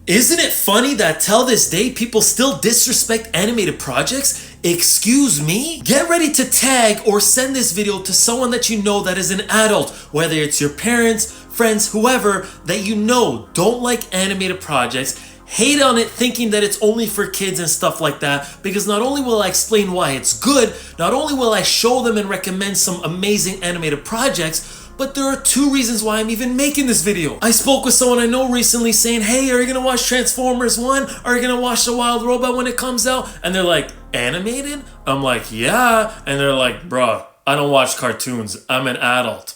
Isn't it funny that till this day people still disrespect animated projects? Excuse me? Get ready to tag or send this video to someone that you know that is an adult, whether it's your parents, friends, whoever that you know don't like animated projects, hate on it thinking that it's only for kids and stuff like that, because not only will I explain why it's good, not only will I show them and recommend some amazing animated projects, but there are two reasons why I'm even making this video. I spoke with someone I know recently saying, hey, are you gonna watch Transformers 1? Are you gonna watch The Wild Robot when it comes out? And they're like, animated? I'm like, yeah. And they're like, bruh, I don't watch cartoons. I'm an adult.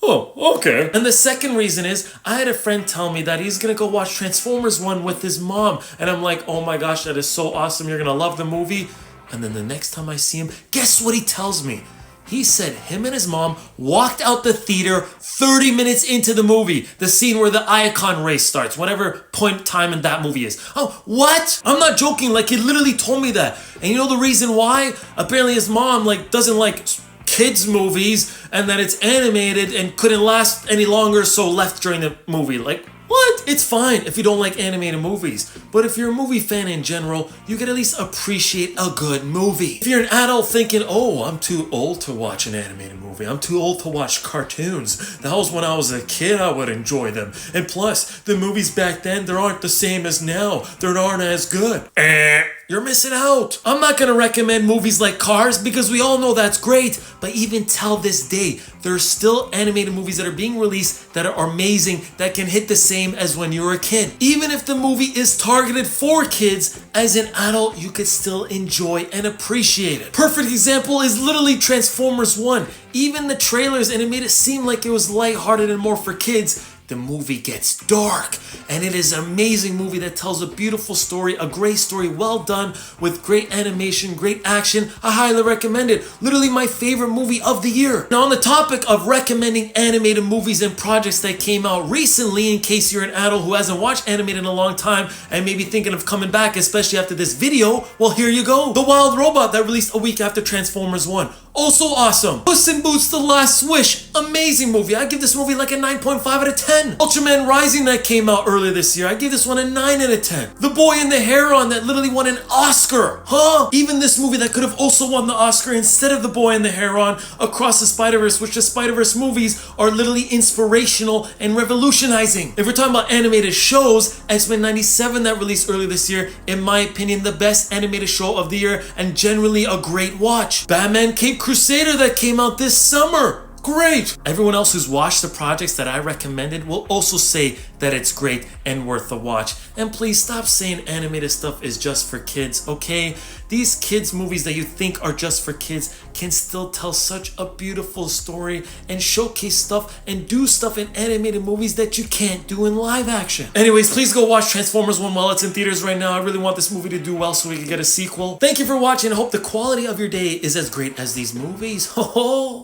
Oh, okay. And the second reason is, I had a friend tell me that he's gonna go watch Transformers 1 with his mom. And I'm like, oh my gosh, that is so awesome. You're gonna love the movie. And then the next time I see him, guess what he tells me? He said him and his mom walked out the theater 30 minutes into the movie. The scene where the Icon race starts, whatever point time in that movie is. Oh, what? I'm not joking, like he literally told me that. And you know the reason why? Apparently his mom doesn't like kids movies and that it's animated and couldn't last any longer, so left during the movie. Like, what? It's fine if you don't like animated movies, but if you're a movie fan in general, you can at least appreciate a good movie. If you're an adult thinking, oh, I'm too old to watch an animated movie, I'm too old to watch cartoons, that was when I was a kid I would enjoy them, and plus, the movies back then, they aren't the same as now, they aren't as good. You're missing out. I'm not gonna recommend movies like Cars because we all know that's great, but even till this day, there's still animated movies that are being released that are amazing, that can hit the same as when you were a kid. Even if the movie is targeted for kids, as an adult, you could still enjoy and appreciate it. Perfect example is literally Transformers 1. Even the trailers, and it made it seem like it was lighthearted and more for kids, the movie gets dark, and it is an amazing movie that tells a beautiful story, a great story, well done, with great animation, great action. I highly recommend it. Literally my favorite movie of the year. Now on the topic of recommending animated movies and projects that came out recently, in case you're an adult who hasn't watched animated in a long time and maybe thinking of coming back, especially after this video, well here you go. The Wild Robot that released a week after Transformers 1. Also awesome. Puss in Boots: The Last Wish. Amazing movie. I give this movie like a 9.5 out of 10. Ultraman Rising that came out earlier this year. I give this one a 9 out of 10. The Boy in the Heron that literally won an Oscar. Huh? Even this movie that could have also won the Oscar instead of The Boy in the Heron, Across the Spider-Verse, which the Spider-Verse movies are literally inspirational and revolutionizing. If we're talking about animated shows, X-Men 97 that released earlier this year, in my opinion, the best animated show of the year and generally a great watch. Batman Cape Crusader that came out this summer. Great! Everyone else who's watched the projects that I recommended will also say that it's great and worth the watch. And please stop saying animated stuff is just for kids, okay? These kids movies that you think are just for kids can still tell such a beautiful story and showcase stuff and do stuff in animated movies that you can't do in live action. Anyways, please go watch Transformers 1 while it's in theaters right now. I really want this movie to do well so we can get a sequel. Thank you for watching. I hope the quality of your day is as great as these movies. Ho ho!